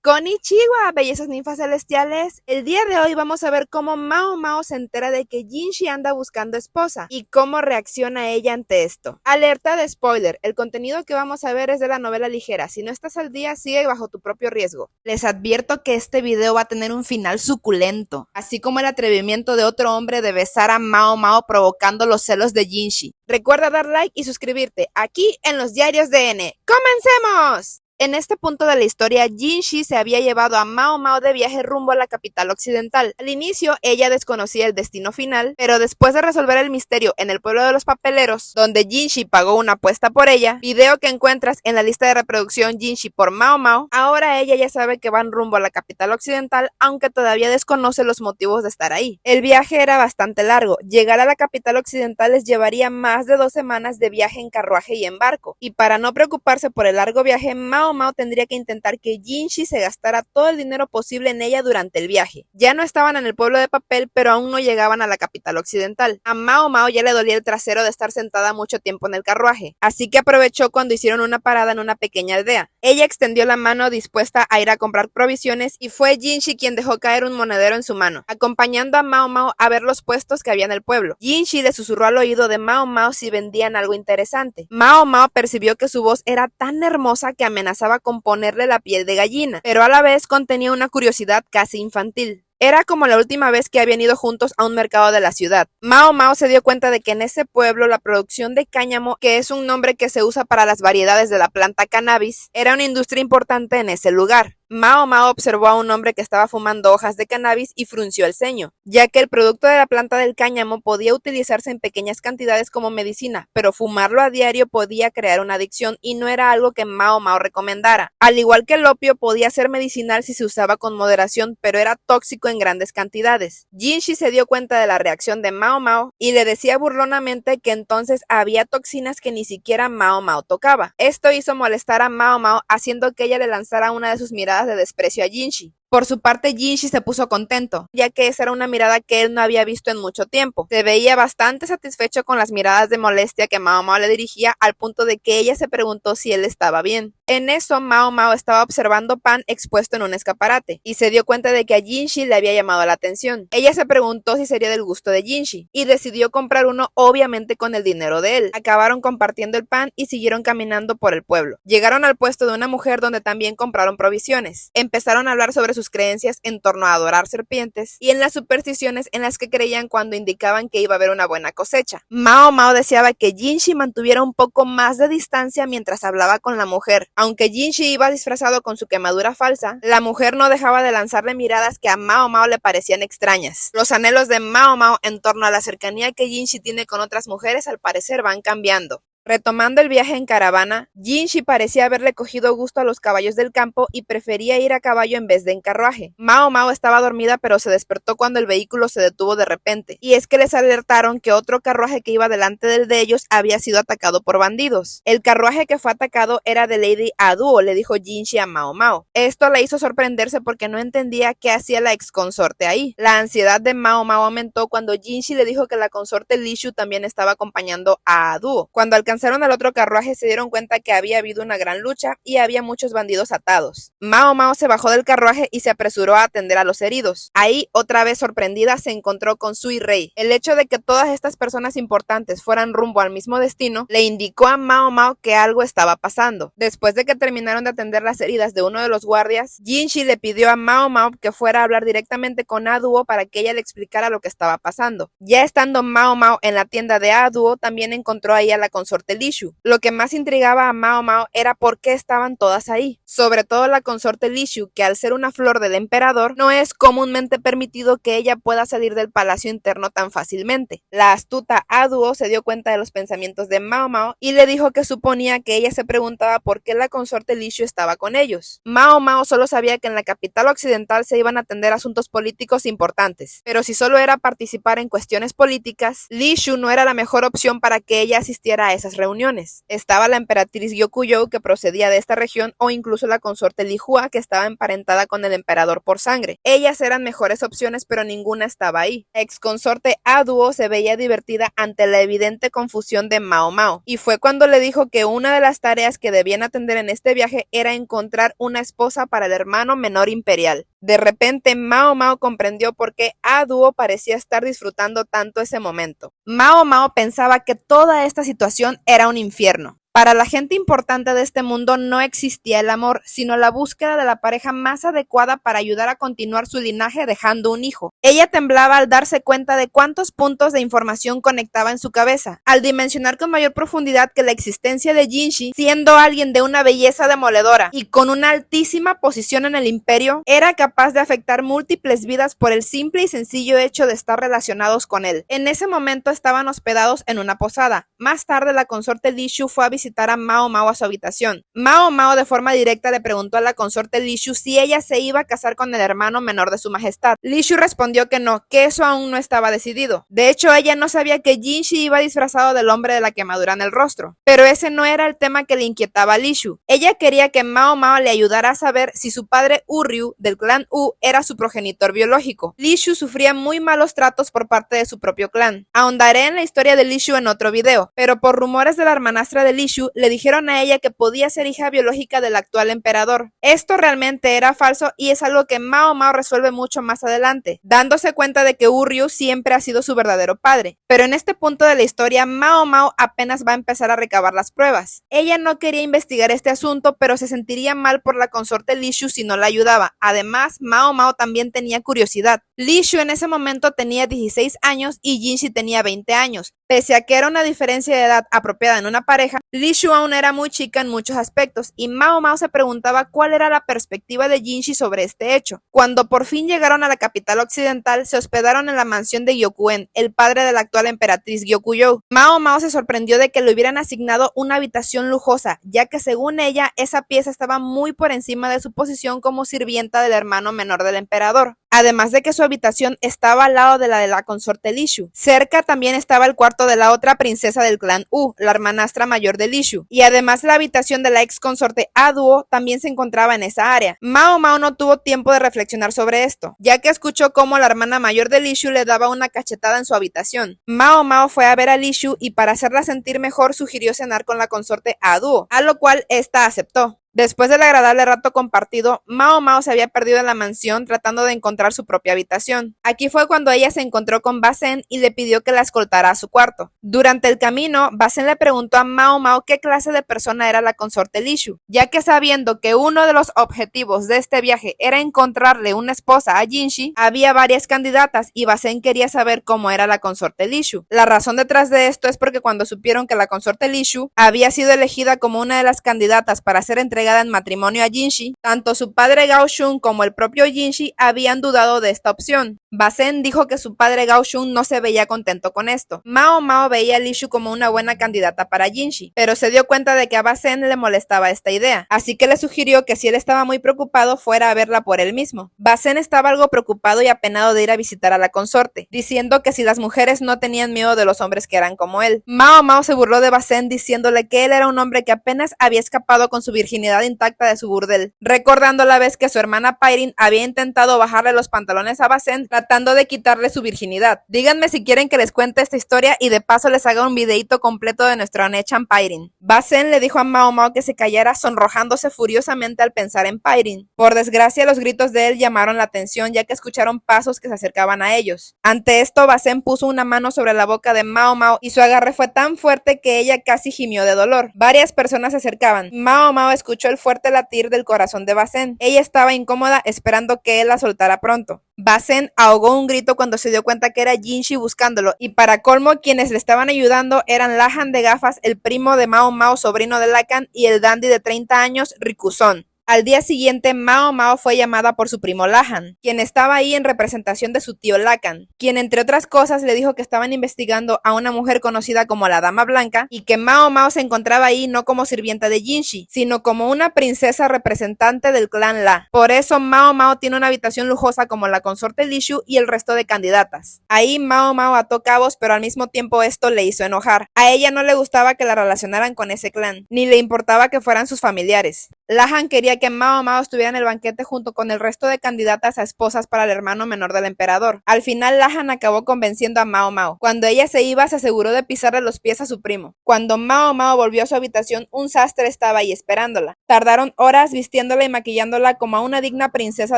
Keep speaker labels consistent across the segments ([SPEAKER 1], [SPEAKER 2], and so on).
[SPEAKER 1] Konnichiwa, bellezas ninfas celestiales. El día de hoy vamos a ver cómo Mao Mao se entera de que Jinshi anda buscando esposa y cómo reacciona ella ante esto. Alerta de spoiler, el contenido que vamos a ver es de la novela ligera. Si no estás al día, sigue bajo tu propio riesgo. Les advierto que este video va a tener un final suculento, así como el atrevimiento de otro hombre de besar a Mao Mao provocando los celos de Jinshi. Recuerda dar like y suscribirte aquí en los diarios de N. ¡Comencemos! En este punto de la historia, Jinshi se había llevado a Mao Mao de viaje rumbo a la capital occidental. Al inicio, ella desconocía el destino final, pero después de resolver el misterio en el pueblo de los papeleros, donde Jinshi pagó una apuesta por ella, video que encuentras en la lista de reproducción Jinshi por Mao Mao, ahora ella ya sabe que van rumbo a la capital occidental, aunque todavía desconoce los motivos de estar ahí. El viaje era bastante largo. Llegar a la capital occidental les llevaría más de 2 semanas de viaje en carruaje y en barco, y para no preocuparse por el largo viaje, Mao Mao tendría que intentar que Jinshi se gastara todo el dinero posible en ella durante el viaje. Ya no estaban en el pueblo de papel, pero aún no llegaban a la capital occidental. A Mao Mao ya le dolía el trasero de estar sentada mucho tiempo en el carruaje, así que aprovechó cuando hicieron una parada en una pequeña aldea. Ella extendió la mano dispuesta a ir a comprar provisiones y fue Jinshi quien dejó caer un monedero en su mano, acompañando a Mao Mao a ver los puestos que había en el pueblo. Jinshi le susurró al oído de Mao Mao si vendían algo interesante. Mao Mao percibió que su voz era tan hermosa que amenazaba con ponerle la piel de gallina, pero a la vez contenía una curiosidad casi infantil. Era como la última vez que habían ido juntos a un mercado de la ciudad. Mao Mao se dio cuenta de que en ese pueblo la producción de cáñamo, que es un nombre que se usa para las variedades de la planta cannabis, era una industria importante en ese lugar. Mao Mao observó a un hombre que estaba fumando hojas de cannabis y frunció el ceño, ya que el producto de la planta del cáñamo podía utilizarse en pequeñas cantidades como medicina, pero fumarlo a diario podía crear una adicción y no era algo que Mao Mao recomendara. Al igual que el opio, podía ser medicinal si se usaba con moderación, pero era tóxico en grandes cantidades. Jinshi se dio cuenta de la reacción de Mao Mao y le decía burlonamente que entonces había toxinas que ni siquiera Mao Mao tocaba. Esto hizo molestar a Mao Mao, haciendo que ella le lanzara una de sus miradas de desprecio a Jinshi. Por su parte, Jinshi se puso contento, ya que esa era una mirada que él no había visto en mucho tiempo. Se veía bastante satisfecho con las miradas de molestia que Mao Mao le dirigía, al punto de que ella se preguntó si él estaba bien. En eso, Mao Mao estaba observando pan expuesto en un escaparate, y se dio cuenta de que a Jinshi le había llamado la atención. Ella se preguntó si sería del gusto de Jinshi, y decidió comprar uno, obviamente con el dinero de él. Acabaron compartiendo el pan y siguieron caminando por el pueblo. Llegaron al puesto de una mujer donde también compraron provisiones. Empezaron a hablar sobre sus creencias en torno a adorar serpientes y en las supersticiones en las que creían cuando indicaban que iba a haber una buena cosecha. Mao Mao deseaba que Jinshi mantuviera un poco más de distancia mientras hablaba con la mujer. Aunque Jinshi iba disfrazado con su quemadura falsa, la mujer no dejaba de lanzarle miradas que a Mao Mao le parecían extrañas. Los anhelos de Mao Mao en torno a la cercanía que Jinshi tiene con otras mujeres al parecer van cambiando. Retomando el viaje en caravana, Jinshi parecía haberle cogido gusto a los caballos del campo y prefería ir a caballo en vez de en carruaje. Mao Mao estaba dormida, pero se despertó cuando el vehículo se detuvo de repente, y es que les alertaron que otro carruaje que iba delante del de ellos había sido atacado por bandidos. El carruaje que fue atacado era de Lady Aduo, le dijo Jinshi a Mao Mao. Esto la hizo sorprenderse porque no entendía qué hacía la ex consorte ahí. La ansiedad de Mao Mao aumentó cuando Jinshi le dijo que la consorte Li Shu también estaba acompañando a Aduo. Cuando alcanzaron al otro carruaje se dieron cuenta que había habido una gran lucha y había muchos bandidos atados. Mao Mao se bajó del carruaje y se apresuró a atender a los heridos. Ahí, otra vez sorprendida, se encontró con Sui Rei. El hecho de que todas estas personas importantes fueran rumbo al mismo destino le indicó a Mao Mao que algo estaba pasando. Después de que terminaron de atender las heridas de uno de los guardias, Jinshi le pidió a Mao Mao que fuera a hablar directamente con Aduo para que ella le explicara lo que estaba pasando. Ya estando Mao Mao en la tienda de Aduo, también encontró ahí a la consorte Li Shu. Lo que más intrigaba a Mao Mao era por qué estaban todas ahí, sobre todo la consorte Li Shu, que al ser una flor del emperador, no es comúnmente permitido que ella pueda salir del palacio interno tan fácilmente. La astuta Aduo se dio cuenta de los pensamientos de Mao Mao y le dijo que suponía que ella se preguntaba por qué la consorte Li Shu estaba con ellos. Mao Mao solo sabía que en la capital occidental se iban a atender asuntos políticos importantes, pero si solo era participar en cuestiones políticas, Li Shu no era la mejor opción para que ella asistiera a esas esas reuniones. Estaba la emperatriz Gyokujou, que procedía de esta región, o incluso la consorte Li Hua, que estaba emparentada con el emperador por sangre. Ellas eran mejores opciones, pero ninguna estaba ahí. La ex consorte A Duo se veía divertida ante la evidente confusión de Mao Mao, y fue cuando le dijo que una de las tareas que debían atender en este viaje era encontrar una esposa para el hermano menor imperial. De repente, Mao Mao comprendió por qué A Duo parecía estar disfrutando tanto ese momento. Mao Mao pensaba que toda esta situación era un infierno. Para la gente importante de este mundo no existía el amor, sino la búsqueda de la pareja más adecuada para ayudar a continuar su linaje dejando un hijo. Ella temblaba al darse cuenta de cuántos puntos de información conectaba en su cabeza, al dimensionar con mayor profundidad que la existencia de Jinshi, siendo alguien de una belleza demoledora y con una altísima posición en el imperio, era capaz de afectar múltiples vidas por el simple y sencillo hecho de estar relacionados con él. En ese momento estaban hospedados en una posada. Más tarde la consorte Li Shu fue a visitar a Mao Mao a su habitación. Mao Mao de forma directa le preguntó a la consorte Li Shu si ella se iba a casar con el hermano menor de su majestad. Li Shu respondió que no, que eso aún no estaba decidido. De hecho, ella no sabía que Jinshi iba disfrazado del hombre de la quemadura en el rostro. Pero ese no era el tema que le inquietaba a Li Shu. Ella quería que Mao Mao le ayudara a saber si su padre Uryu del clan U era su progenitor biológico. Li Shu sufría muy malos tratos por parte de su propio clan. Ahondaré en la historia de Li Shu en otro video, pero por rumores de la hermanastra de Li Shu le dijeron a ella que podía ser hija biológica del actual emperador. Esto realmente era falso y es algo que Mao Mao resuelve mucho más adelante, dándose cuenta de que Uryu siempre ha sido su verdadero padre. Pero en este punto de la historia, Mao Mao apenas va a empezar a recabar las pruebas. Ella no quería investigar este asunto, pero se sentiría mal por la consorte Li Shu si no la ayudaba. Además, Mao Mao también tenía curiosidad. Li Shu en ese momento tenía 16 años y Jinshi tenía 20 años. Pese a que era una diferencia de edad apropiada en una pareja, Li Shu aún era muy chica en muchos aspectos y Mao Mao se preguntaba cuál era la perspectiva de Jinshi sobre este hecho. Cuando por fin llegaron a la capital occidental, se hospedaron en la mansión de Gyokuen, el padre de la actual emperatriz Gyokujou. Mao Mao se sorprendió de que le hubieran asignado una habitación lujosa, ya que según ella, esa pieza estaba muy por encima de su posición como sirvienta del hermano menor del emperador. Además de que su habitación estaba al lado de la consorte Li Shu. Cerca también estaba el cuarto de la otra princesa del clan U, la hermanastra mayor de Li Shu. Y además la habitación de la ex consorte A Duo también se encontraba en esa área. Mao Mao no tuvo tiempo de reflexionar sobre esto, ya que escuchó cómo la hermana mayor de Li Shu le daba una cachetada en su habitación. Mao Mao fue a ver a Li Shu y para hacerla sentir mejor sugirió cenar con la consorte A Duo, a lo cual esta aceptó. Después del agradable rato compartido, Mao Mao se había perdido en la mansión tratando de encontrar su propia habitación. Aquí fue cuando ella se encontró con Ba Zhen y le pidió que la escoltara a su cuarto. Durante el camino, Ba Zhen le preguntó a Mao Mao qué clase de persona era la consorte Li Shu, ya que sabiendo que uno de los objetivos de este viaje era encontrarle una esposa a Jinshi, había varias candidatas y Ba Zhen quería saber cómo era la consorte Li Shu. La razón detrás de esto es porque cuando supieron que la consorte Li Shu había sido elegida como una de las candidatas para ser entregada en matrimonio a Jinshi, tanto su padre Gao Shun como el propio Jinshi habían dudado de esta opción. Ba Zhen dijo que su padre Gao Shun no se veía contento con esto. Mao Mao veía a Li Shu como una buena candidata para Jinshi, pero se dio cuenta de que a Ba Zhen le molestaba esta idea, así que le sugirió que si él estaba muy preocupado fuera a verla por él mismo. Ba Zhen estaba algo preocupado y apenado de ir a visitar a la consorte, diciendo que si las mujeres no tenían miedo de los hombres que eran como él. Mao Mao se burló de Ba Zhen diciéndole que él era un hombre que apenas había escapado con su virginidad intacta de su burdel, recordando a la vez que su hermana Pairin había intentado bajarle los pantalones a Ba Zhen tratando de quitarle su virginidad. Díganme si quieren que les cuente esta historia y de paso les haga un videito completo de nuestro Onechan Pairin. Ba Zhen le dijo a Mao Mao que se callara, sonrojándose furiosamente al pensar en Pairin. Por desgracia, los gritos de él llamaron la atención ya que escucharon pasos que se acercaban a ellos. Ante esto, Ba Zhen puso una mano sobre la boca de Mao Mao y su agarre fue tan fuerte que ella casi gimió de dolor. Varias personas se acercaban. Mao Mao escuchó el fuerte latir del corazón de Ba Zhen. Ella estaba incómoda esperando que él la soltara pronto. Ba Zhen ahogó un grito cuando se dio cuenta que era Jinshi buscándolo, y para colmo quienes le estaban ayudando eran Lahan de gafas, el primo de Mao Mao, sobrino de Lakan, y el dandy de 30 años, Rikuson. Al día siguiente, Mao Mao fue llamada por su primo Lahan, quien estaba ahí en representación de su tío Lakan, quien entre otras cosas le dijo que estaban investigando a una mujer conocida como la Dama Blanca y que Mao Mao se encontraba ahí no como sirvienta de Jinshi, sino como una princesa representante del clan La. Por eso Mao Mao tiene una habitación lujosa como la consorte Li Shu y el resto de candidatas. Ahí Mao Mao ató cabos, pero al mismo tiempo esto le hizo enojar. A ella no le gustaba que la relacionaran con ese clan, ni le importaba que fueran sus familiares. Lahan quería que Mao Mao estuviera en el banquete junto con el resto de candidatas a esposas para el hermano menor del emperador. Al final Lahan acabó convenciendo a Mao Mao. Cuando ella se iba, se aseguró de pisarle los pies a su primo. Cuando Mao Mao volvió a su habitación, un sastre estaba ahí esperándola. Tardaron horas vistiéndola y maquillándola como a una digna princesa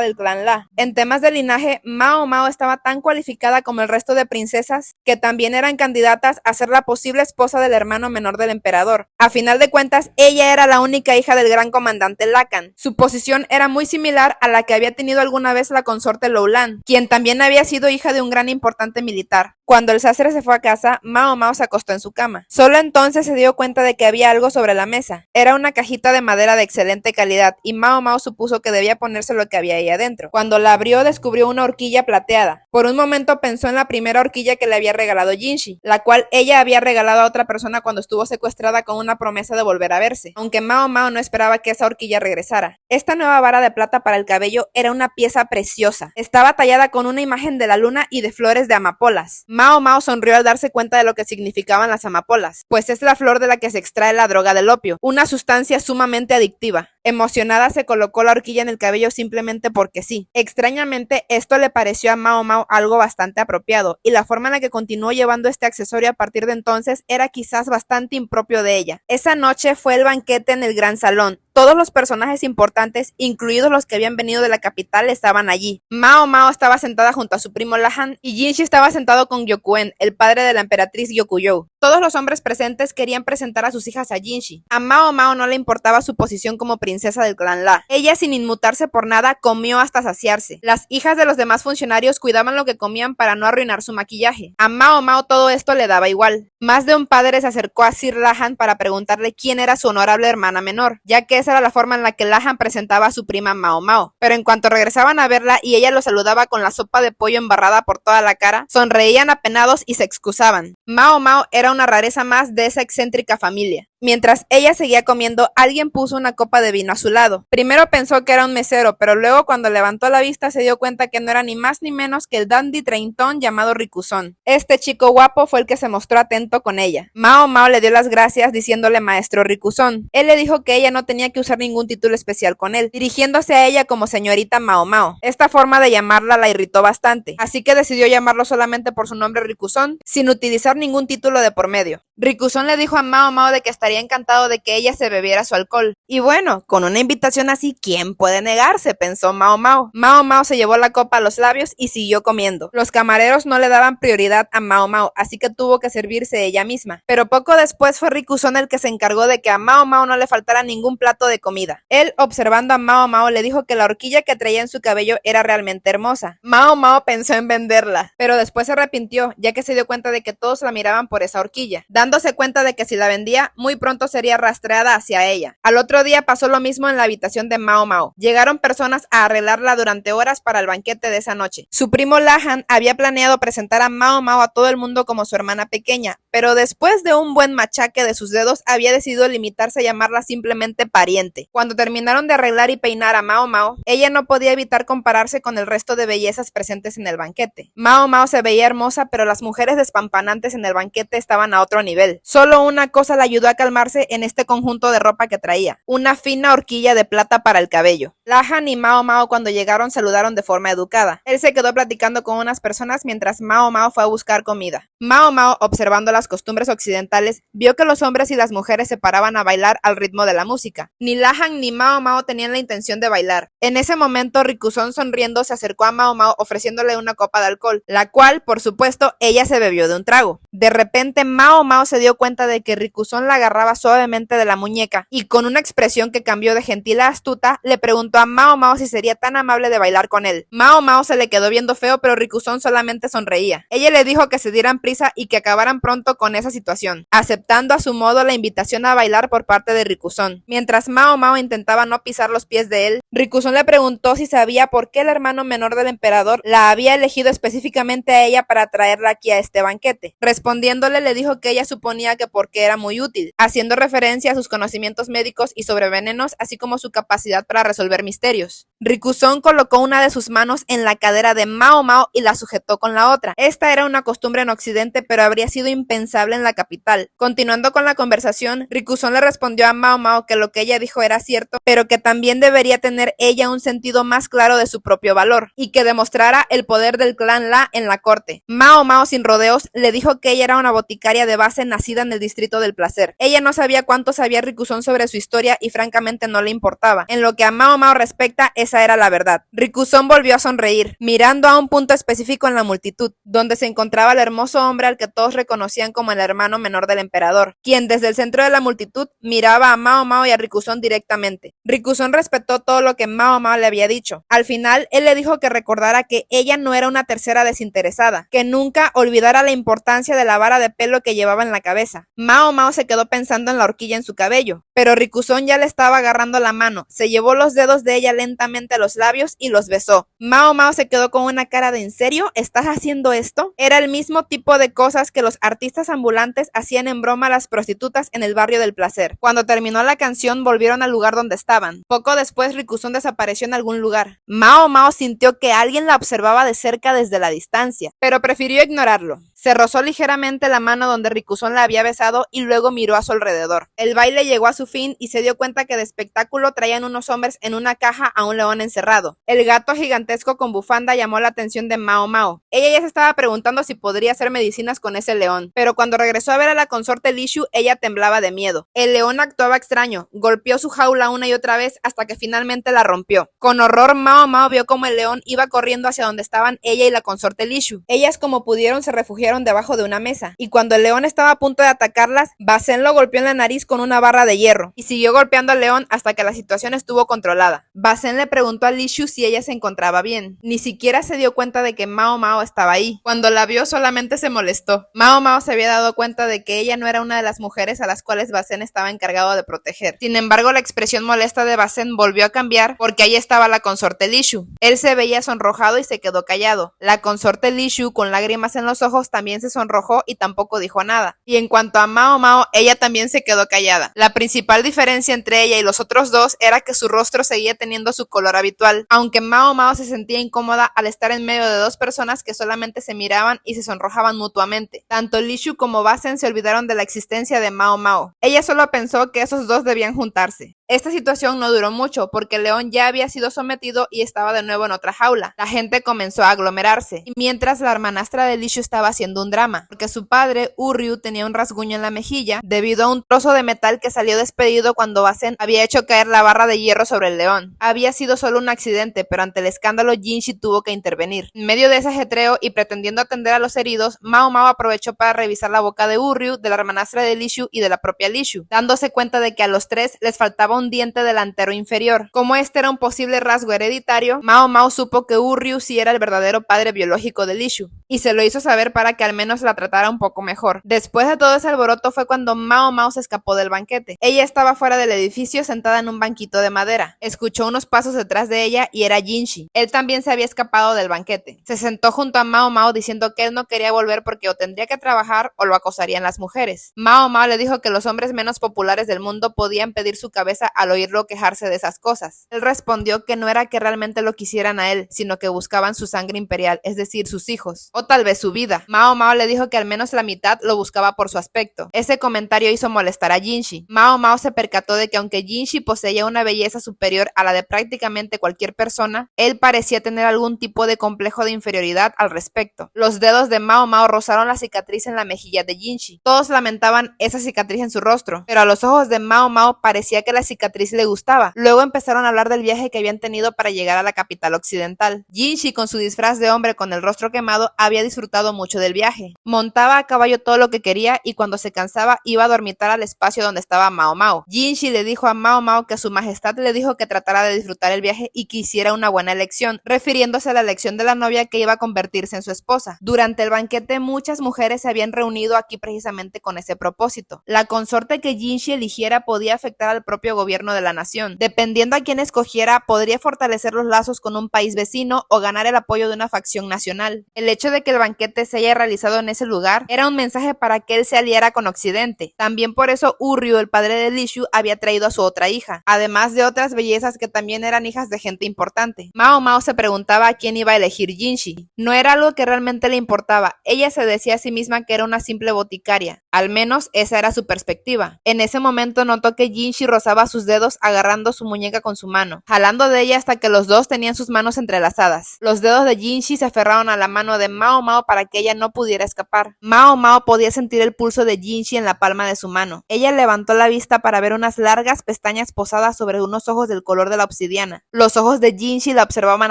[SPEAKER 1] del clan La. En temas de linaje, Mao Mao estaba tan cualificada como el resto de princesas que también eran candidatas a ser la posible esposa del hermano menor del emperador. A final de cuentas, ella era la única hija del gran comandante Lakan. Su posición era muy similar a la que había tenido alguna vez la consorte Loulan, quien también había sido hija de un gran importante militar. Cuando el sastre se fue a casa, Mao Mao se acostó en su cama. Solo entonces se dio cuenta de que había algo sobre la mesa. Era una cajita de madera de excelente calidad y Mao Mao supuso que debía ponerse lo que había ahí adentro. Cuando la abrió, descubrió una horquilla plateada. Por un momento pensó en la primera horquilla que le había regalado Jinshi, la cual ella había regalado a otra persona cuando estuvo secuestrada con una promesa de volver a verse, aunque Mao Mao no esperaba que esa horquilla regresara. Esta nueva vara de plata para el cabello era una pieza preciosa. Estaba tallada con una imagen de la luna y de flores de amapolas. Mao Mao sonrió al darse cuenta de lo que significaban las amapolas, pues es la flor de la que se extrae la droga del opio, una sustancia sumamente adictiva. Emocionada se colocó la horquilla en el cabello simplemente porque sí. Extrañamente, esto le pareció a Mao Mao algo bastante apropiado, y la forma en la que continuó llevando este accesorio a partir de entonces era quizás bastante impropio de ella. Esa noche fue el banquete en el gran salón. Todos los personajes importantes, incluidos los que habían venido de la capital, estaban allí. Mao Mao estaba sentada junto a su primo Lahan y Jinshi estaba sentado con Gyokuen, el padre de la emperatriz Gyokujou. Todos los hombres presentes querían presentar a sus hijas a Jinshi. A Mao Mao no le importaba su posición como princesa del clan La. Ella, sin inmutarse por nada, comió hasta saciarse. Las hijas de los demás funcionarios cuidaban lo que comían para no arruinar su maquillaje. A Mao Mao todo esto le daba igual. Más de un padre se acercó a Sir Lahan para preguntarle quién era su honorable hermana menor, ya que esa era la forma en la que Lahan presentaba a su prima Mao Mao. Pero en cuanto regresaban a verla y ella lo saludaba con la sopa de pollo embarrada por toda la cara, sonreían apenados y se excusaban. Mao Mao era una rareza más de esa excéntrica familia. Mientras ella seguía comiendo, alguien puso una copa de vino a su lado. Primero pensó que era un mesero, pero luego cuando levantó la vista se dio cuenta que no era ni más ni menos que el dandy treintón llamado Rikuson. Este chico guapo fue el que se mostró atento con ella. Mao Mao le dio las gracias diciéndole maestro Rikuson. Él le dijo que ella no tenía que usar ningún título especial con él, dirigiéndose a ella como señorita Mao Mao. Esta forma de llamarla la irritó bastante, así que decidió llamarlo solamente por su nombre Rikuson, sin utilizar ningún título de por medio. Rikuson le dijo a Mao Mao de que estaría encantado de que ella se bebiera su alcohol. Y bueno, con una invitación así, ¿quién puede negarse?, pensó Mao Mao. Mao Mao se llevó la copa a los labios y siguió comiendo. Los camareros no le daban prioridad a Mao Mao, así que tuvo que servirse ella misma. Pero poco después fue Rikuson el que se encargó de que a Mao Mao no le faltara ningún plato de comida. Él, observando a Mao Mao, le dijo que la horquilla que traía en su cabello era realmente hermosa. Mao Mao pensó en venderla, pero después se arrepintió, ya que se dio cuenta de que todos la miraban por esa horquilla, dándose cuenta de que si la vendía, muy pronto sería rastreada hacia ella. Al otro día pasó lo mismo en la habitación de Mao Mao. Llegaron personas a arreglarla durante horas para el banquete de esa noche. Su primo Lahan había planeado presentar a Mao Mao a todo el mundo como su hermana pequeña, pero después de un buen machaque de sus dedos había decidido limitarse a llamarla simplemente pariente. Cuando terminaron de arreglar y peinar a Mao Mao, ella no podía evitar compararse con el resto de bellezas presentes en el banquete. Mao Mao se veía hermosa, pero las mujeres despampanantes en el banquete estaban a otro nivel. Solo una cosa la ayudó a calmarse en este conjunto de ropa que traía: una fina horquilla de plata para el cabello. Lahan y Mao Mao cuando llegaron saludaron de forma educada. Él se quedó platicando con unas personas mientras Mao Mao fue a buscar comida. Mao Mao, observando las costumbres occidentales, vio que los hombres y las mujeres se paraban a bailar al ritmo de la música. Ni Lahan ni Mao Mao tenían la intención de bailar. En ese momento, Rikuson sonriendo se acercó a Mao Mao ofreciéndole una copa de alcohol, la cual, por supuesto, ella se bebió de un trago. De repente, Mao Mao se dio cuenta de que Rikuson la agarraba agarraba suavemente de la muñeca y con una expresión que cambió de gentil a astuta, le preguntó a Mao Mao si sería tan amable de bailar con él. Mao Mao se le quedó viendo feo, pero Rikuson solamente sonreía. Ella le dijo que se dieran prisa y que acabaran pronto con esa situación, aceptando a su modo la invitación a bailar por parte de Rikuson. Mientras Mao Mao intentaba no pisar los pies de él, Rikuson le preguntó si sabía por qué el hermano menor del emperador la había elegido específicamente a ella para traerla aquí a este banquete. Respondiéndole, le dijo que ella suponía que porque era muy útil, haciendo referencia a sus conocimientos médicos y sobre venenos, así como su capacidad para resolver misterios. Rikuson colocó una de sus manos en la cadera de Mao Mao y la sujetó con la otra. Esta era una costumbre en Occidente, pero habría sido impensable en la capital. Continuando con la conversación, Rikuson le respondió a Mao Mao que lo que ella dijo era cierto, pero que también debería tener ella un sentido más claro de su propio valor, y que demostrara el poder del clan La en la corte. Mao Mao, sin rodeos, le dijo que ella era una boticaria de base nacida en el distrito del placer. Ella no sabía cuánto sabía Rikuson sobre su historia y francamente no le importaba. En lo que a Mao Mao respecta, esa era la verdad. Rikuson volvió a sonreír, mirando a un punto específico en la multitud, donde se encontraba el hermoso hombre al que todos reconocían como el hermano menor del emperador, quien desde el centro de la multitud miraba a Mao Mao y a Rikuson directamente. Rikuson respetó todo lo que Mao Mao le había dicho. Al final, él le dijo que recordara que ella no era una tercera desinteresada, que nunca olvidara la importancia de la vara de pelo que llevaba en la cabeza. Mao Mao se quedó pensando en la horquilla en su cabello, pero Rikuson ya le estaba agarrando la mano, se llevó los dedos de ella lentamente a los labios y los besó. Mao Mao se quedó con una cara de ¿en serio? ¿Estás haciendo esto? Era el mismo tipo de cosas que los artistas ambulantes hacían en broma a las prostitutas en el barrio del placer. Cuando terminó la canción, volvieron al lugar donde estaban. Poco después, Rikuson desapareció en algún lugar. Mao Mao sintió que alguien la observaba de cerca desde la distancia, pero prefirió ignorarlo. Se rozó ligeramente la mano donde Rikuson la había besado y luego miró a su alrededor. El baile llegó a su fin y se dio cuenta que de espectáculo traían unos hombres en una caja a un león encerrado. El gato gigantesco con bufanda llamó la atención de Mao Mao. Ella ya se estaba preguntando si podría hacer medicinas con ese león, pero cuando regresó a ver a la consorte Li Shu, ella temblaba de miedo. El león actuaba extraño, golpeó su jaula una y otra vez hasta que finalmente la rompió. Con horror, Mao Mao vio como el león iba corriendo hacia donde estaban ella y la consorte Li Shu. Ellas, como pudieron, se refugiaron debajo de una mesa, y cuando el león estaba a punto de atacarlas, Basen lo golpeó en la nariz con una barra de hierro, y siguió golpeando al león hasta que la situación estuvo controlada. Basen le preguntó a Li Shu si ella se encontraba bien. Ni siquiera se dio cuenta de que Mao Mao estaba ahí. Cuando la vio, solamente se molestó. Mao Mao se había dado cuenta de que ella no era una de las mujeres a las cuales Basen estaba encargado de proteger. Sin embargo, la expresión molesta de Basen volvió a cambiar porque ahí estaba la consorte Li Shu. Él se veía sonrojado y se quedó callado. La consorte Li Shu, con lágrimas en los ojos, también se sonrojó y tampoco dijo nada. Y en cuanto a Mao Mao, ella también se quedó callada. La principal diferencia entre ella y los otros dos era que su rostro seguía teniendo su color habitual, aunque Mao Mao se sentía incómoda al estar en medio de dos personas que solamente se miraban y se sonrojaban mutuamente. Tanto Li Shu como Basen se olvidaron de la existencia de Mao Mao. Ella solo pensó que esos dos debían juntarse. Esta situación no duró mucho porque el león ya había sido sometido y estaba de nuevo en otra jaula. La gente comenzó a aglomerarse, y mientras la hermanastra de Li Shu estaba haciendo un drama, porque su padre, Urryu, tenía un rasguño en la mejilla debido a un trozo de metal que salió despedido cuando Basen había hecho caer la barra de hierro sobre el león. Había sido solo un accidente, pero ante el escándalo Jinshi tuvo que intervenir. En medio de ese ajetreo y pretendiendo atender a los heridos, Mao Mao aprovechó para revisar la boca de Urryu, de la hermanastra de Li Shu y de la propia Li Shu, dándose cuenta de que a los tres les faltaba un diente delantero inferior. Como este era un posible rasgo hereditario, Mao Mao supo que Urryu sí era el verdadero padre biológico de Li Shu, y se lo hizo saber para que al menos la tratara un poco mejor. Después de todo ese alboroto fue cuando Mao Mao se escapó del banquete. Ella estaba fuera del edificio sentada en un banquito de madera. Escuchó unos pasos detrás de ella y era Jinshi. Él también se había escapado del banquete. Se sentó junto a Mao Mao diciendo que él no quería volver porque o tendría que trabajar o lo acosarían las mujeres. Mao Mao le dijo que los hombres menos populares del mundo podían pedir su cabeza al oírlo quejarse de esas cosas. Él respondió que no era que realmente lo quisieran a él, sino que buscaban su sangre imperial, es decir, sus hijos, o tal vez su vida. Mao Mao le dijo que al menos la mitad lo buscaba por su aspecto. Ese comentario hizo molestar a Jinshi. Mao Mao se percató de que aunque Jinshi poseía una belleza superior a la de prácticamente cualquier persona, él parecía tener algún tipo de complejo de inferioridad al respecto. Los dedos de Mao Mao rozaron la cicatriz en la mejilla de Jinshi. Todos lamentaban esa cicatriz en su rostro, pero a los ojos de Mao Mao parecía que la cicatriz cicatriz le gustaba. Luego empezaron a hablar del viaje que habían tenido para llegar a la capital occidental. Jinshi, con su disfraz de hombre con el rostro quemado, había disfrutado mucho del viaje. Montaba a caballo todo lo que quería y cuando se cansaba iba a dormitar al espacio donde estaba Mao Mao. Jinshi le dijo a Mao Mao que su majestad le dijo que tratara de disfrutar el viaje y que hiciera una buena elección, refiriéndose a la elección de la novia que iba a convertirse en su esposa. Durante el banquete muchas mujeres se habían reunido aquí precisamente con ese propósito. La consorte que Jinshi eligiera podía afectar al propio gobierno de la nación. Dependiendo a quién escogiera, podría fortalecer los lazos con un país vecino o ganar el apoyo de una facción nacional. El hecho de que el banquete se haya realizado en ese lugar era un mensaje para que él se aliara con Occidente. También por eso Urryu, el padre de Li Shu, había traído a su otra hija, además de otras bellezas que también eran hijas de gente importante. Mao Mao se preguntaba a quién iba a elegir Jinshi. No era algo que realmente le importaba. Ella se decía a sí misma que era una simple boticaria. Al menos esa era su perspectiva. En ese momento notó que Jinshi rozaba sus dedos agarrando su muñeca con su mano, jalando de ella hasta que los dos tenían sus manos entrelazadas. Los dedos de Jinshi se aferraron a la mano de Mao Mao para que ella no pudiera escapar. Mao Mao podía sentir el pulso de Jinshi en la palma de su mano. Ella levantó la vista para ver unas largas pestañas posadas sobre unos ojos del color de la obsidiana. Los ojos de Jinshi la observaban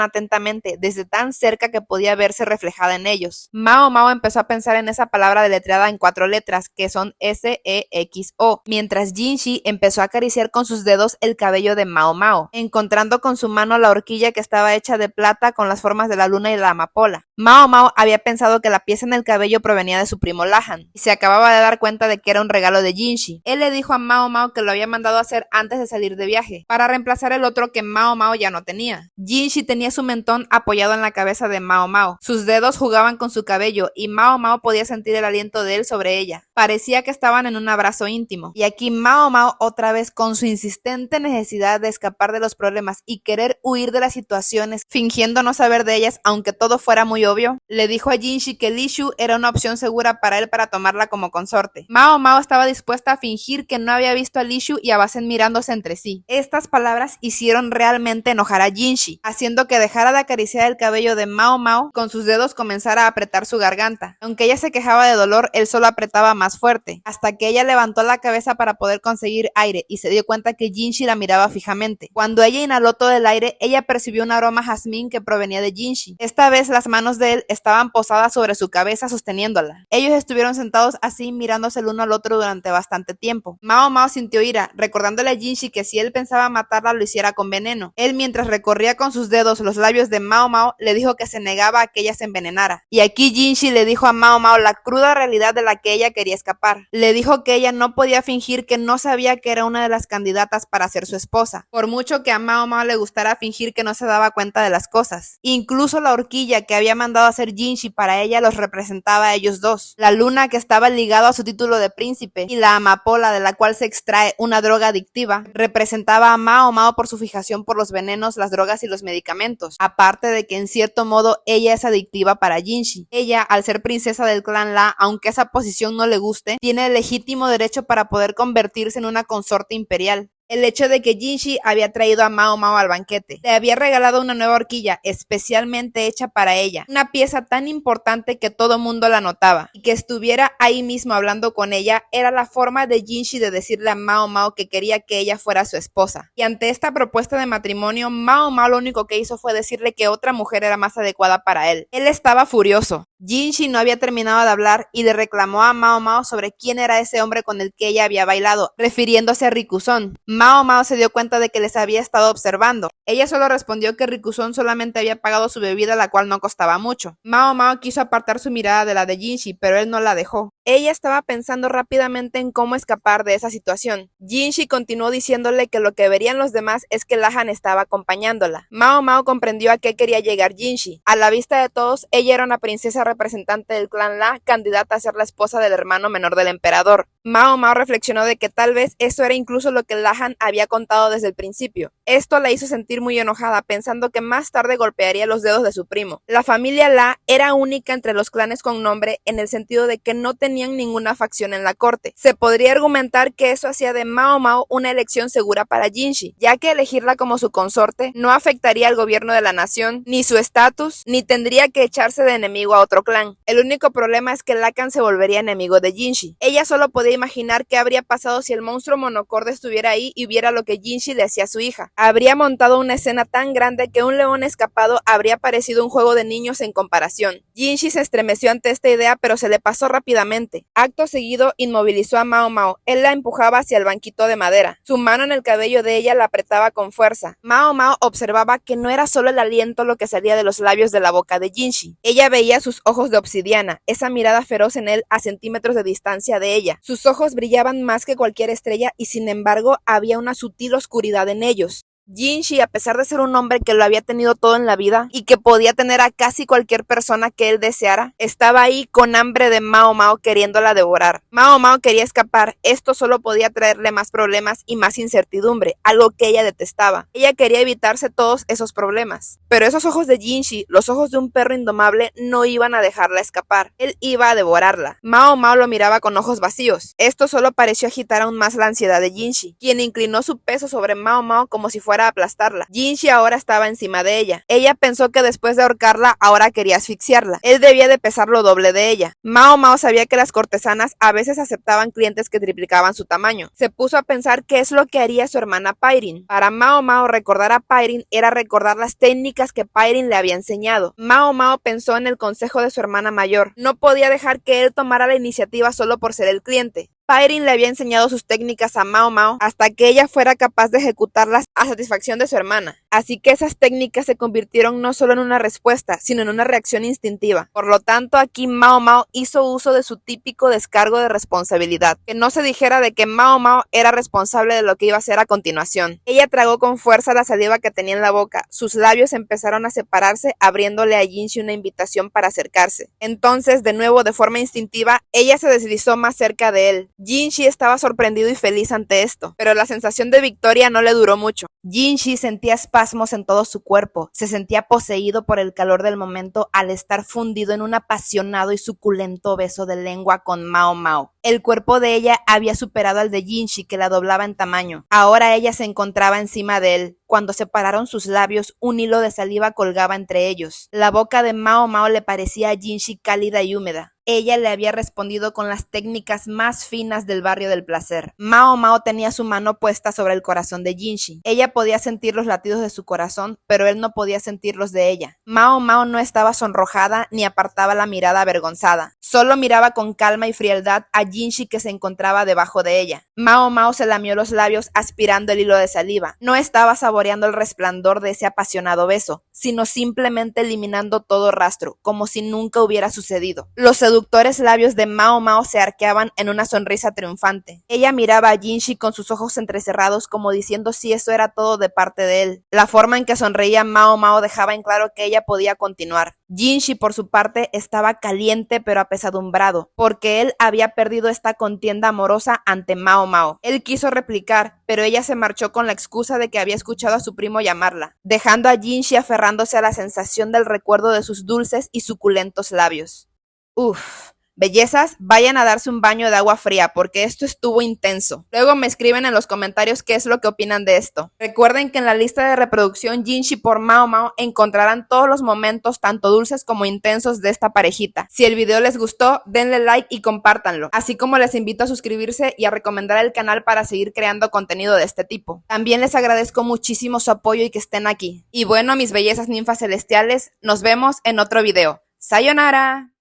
[SPEAKER 1] atentamente, desde tan cerca que podía verse reflejada en ellos. Mao Mao empezó a pensar en esa palabra deletreada en 4 letras, que son S-E-X-O, mientras Jinshi empezó a acariciar con sus dedos el cabello de Mao Mao, encontrando con su mano la horquilla que estaba hecha de plata con las formas de la luna y la amapola. Mao Mao había pensado que la pieza en el cabello provenía de su primo Lahan, y se acababa de dar cuenta de que era un regalo de Jinshi. Él le dijo a Mao Mao que lo había mandado a hacer antes de salir de viaje, para reemplazar el otro que Mao Mao ya no tenía. Jinshi tenía su mentón apoyado en la cabeza de Mao Mao. Sus dedos jugaban con su cabello y Mao Mao podía sentir el aliento de él sobre ella. Parecía que estaban en un abrazo íntimo. Y aquí Mao Mao, otra vez con su insistente necesidad de escapar de los problemas y querer huir de las situaciones, fingiendo no saber de ellas aunque todo fuera muy obvio, le dijo a Jinshi que Li Shu era una opción segura para él para tomarla como consorte. Mao Mao estaba dispuesta a fingir que no había visto a Li Shu y a Basen mirándose entre sí. Estas palabras hicieron realmente enojar a Jinshi, haciendo que dejara de acariciar el cabello de Mao Mao, con sus dedos comenzara a apretar su garganta. Aunque ella se quejaba de dolor, él solo apretaba más fuerte, hasta que ella levantó la cabeza para poder conseguir aire y se dio cuenta que Jinshi la miraba fijamente. Cuando ella inhaló todo el aire, ella percibió un aroma a jazmín que provenía de Jinshi. Esta vez las manos de él estaban posadas sobre su cabeza sosteniéndola. Ellos estuvieron sentados así mirándose el uno al otro durante bastante tiempo. Mao Mao sintió ira, recordándole a Jinshi que si él pensaba matarla lo hiciera con veneno. Él, mientras recorría con sus dedos los labios de Mao Mao, le dijo que se negaba a que ella se envenenara. Y aquí Jinshi le dijo a Mao Mao la cruda realidad de la que ella quería escapar. Le dijo que ella no podía fingir que no sabía que era una de las candidatas para ser su esposa, por mucho que a Mao Mao le gustara fingir que no se daba cuenta de las cosas. Incluso la horquilla que había mandado a hacer Jinshi para ella los representaba a ellos dos. La luna, que estaba ligado a su título de príncipe, y la amapola, de la cual se extrae una droga adictiva, representaba a Mao Mao por su fijación por los venenos, las drogas y los medicamentos. Aparte de que en cierto modo ella es adictiva para Jinshi. Ella, al ser princesa del clan La, aunque esa posición no le guste, tiene el legítimo derecho para poder convertirse en una consorte imperial. El hecho de que Jinshi había traído a Mao Mao al banquete. Le había regalado una nueva horquilla especialmente hecha para ella, una pieza tan importante que todo mundo la notaba, y que estuviera ahí mismo hablando con ella era la forma de Jinshi de decirle a Mao Mao que quería que ella fuera su esposa. Y ante esta propuesta de matrimonio, Mao Mao lo único que hizo fue decirle que otra mujer era más adecuada para él. Él estaba furioso. Jinshi no había terminado de hablar y le reclamó a Mao Mao sobre quién era ese hombre con el que ella había bailado, refiriéndose a Rikuson. Mao Mao se dio cuenta de que les había estado observando. Ella solo respondió que Rikuson solamente había pagado su bebida, la cual no costaba mucho. Mao Mao quiso apartar su mirada de la de Jinshi, pero él no la dejó. Ella estaba pensando rápidamente en cómo escapar de esa situación. Jinshi continuó diciéndole que lo que verían los demás es que Lahan estaba acompañándola. Mao Mao comprendió a qué quería llegar Jinshi. A la vista de todos, ella era una princesa representante del clan La, candidata a ser la esposa del hermano menor del emperador. Mao Mao reflexionó de que tal vez eso era incluso lo que Lahan había contado desde el principio. Esto la hizo sentir muy enojada, pensando que más tarde golpearía los dedos de su primo. La familia La era única entre los clanes con nombre en el sentido de que no tenían ninguna facción en la corte. Se podría argumentar que eso hacía de Mao Mao una elección segura para Jinshi, ya que elegirla como su consorte no afectaría al gobierno de la nación, ni su estatus, ni tendría que echarse de enemigo a otro clan. El único problema es que Lacan se volvería enemigo de Jinshi. Ella solo podía imaginar qué habría pasado si el monstruo monocorde estuviera ahí y viera lo que Jinshi le hacía a su hija. Habría montado una escena tan grande que un león escapado habría parecido un juego de niños en comparación. Jinshi se estremeció ante esta idea, pero se le pasó rápidamente. Acto seguido, inmovilizó a Mao Mao. Él la empujaba hacia el banquito de madera. Su mano en el cabello de ella la apretaba con fuerza. Mao Mao observaba que no era solo el aliento lo que salía de los labios de la boca de Jinshi. Ella veía sus ojos de obsidiana, esa mirada feroz en él a centímetros de distancia de ella. Sus ojos brillaban más que cualquier estrella y sin embargo había una sutil oscuridad en ellos. Jinshi, a pesar de ser un hombre que lo había tenido todo en la vida y que podía tener a casi cualquier persona que él deseara, estaba ahí con hambre de Mao Mao queriéndola devorar. Mao Mao quería escapar, esto solo podía traerle más problemas y más incertidumbre, algo que ella detestaba. Ella quería evitarse todos esos problemas. Pero esos ojos de Jinshi, los ojos de un perro indomable, no iban a dejarla escapar. Él iba a devorarla. Mao Mao lo miraba con ojos vacíos. Esto solo pareció agitar aún más la ansiedad de Jinshi, quien inclinó su peso sobre Mao Mao como si fuera a aplastarla. Jinshi ahora estaba encima de ella. Ella pensó que después de ahorcarla, ahora quería asfixiarla. Él debía de pesar lo doble de ella. Mao Mao sabía que las cortesanas a veces aceptaban clientes que triplicaban su tamaño. Se puso a pensar qué es lo que haría su hermana Pairin. Para Mao Mao, recordar a Pairin era recordar las técnicas que Pairin le había enseñado. Mao Mao pensó en el consejo de su hermana mayor. No podía dejar que él tomara la iniciativa solo por ser el cliente. Pairin le había enseñado sus técnicas a Mao Mao hasta que ella fuera capaz de ejecutarlas a satisfacción de su hermana. Así que esas técnicas se convirtieron no solo en una respuesta, sino en una reacción instintiva. Por lo tanto, aquí Mao Mao hizo uso de su típico descargo de responsabilidad. Que no se dijera de que Mao Mao era responsable de lo que iba a hacer a continuación. Ella tragó con fuerza la saliva que tenía en la boca. Sus labios empezaron a separarse, abriéndole a Jinshi una invitación para acercarse. Entonces, de nuevo, de forma instintiva, ella se deslizó más cerca de él. Jinshi estaba sorprendido y feliz ante esto, pero la sensación de victoria no le duró mucho. Jinshi sentía espasmos en todo su cuerpo, se sentía poseído por el calor del momento al estar fundido en un apasionado y suculento beso de lengua con Mao Mao. El cuerpo de ella había superado al de Jinshi, que la doblaba en tamaño. Ahora ella se encontraba encima de él. Cuando separaron sus labios, un hilo de saliva colgaba entre ellos. La boca de Mao Mao le parecía a Jinshi cálida y húmeda. Ella le había respondido con las técnicas más finas del barrio del placer. Mao Mao tenía su mano puesta sobre el corazón de Jinshi. Ella podía sentir los latidos de su corazón, pero él no podía sentir los de ella. Mao Mao no estaba sonrojada ni apartaba la mirada avergonzada. Solo miraba con calma y frialdad a Jinshi, que se encontraba debajo de ella. Mao Mao se lamió los labios aspirando el hilo de saliva. No estaba saboreando el resplandor de ese apasionado beso, sino simplemente eliminando todo rastro, como si nunca hubiera sucedido. Los seductores labios de Mao Mao se arqueaban en una sonrisa triunfante. Ella miraba a Jinshi con sus ojos entrecerrados, como diciendo si eso era todo de parte de él. La forma en que sonreía Mao Mao dejaba en claro que ella podía continuar. Jinshi, por su parte, estaba caliente pero apesadumbrado, porque él había perdido esta contienda amorosa ante Mao Mao. Él quiso replicar, pero ella se marchó con la excusa de que había escuchado a su primo llamarla, dejando a Jinshi aferrándose a la sensación del recuerdo de sus dulces y suculentos labios. Uf. Bellezas, vayan a darse un baño de agua fría porque esto estuvo intenso. Luego me escriben en los comentarios qué es lo que opinan de esto. Recuerden que en la lista de reproducción Jinshi por Mao Mao encontrarán todos los momentos tanto dulces como intensos de esta parejita. Si el video les gustó, denle like y compártanlo. Así como les invito a suscribirse y a recomendar el canal para seguir creando contenido de este tipo. También les agradezco muchísimo su apoyo y que estén aquí. Y bueno, mis bellezas ninfas celestiales, nos vemos en otro video. ¡Sayonara!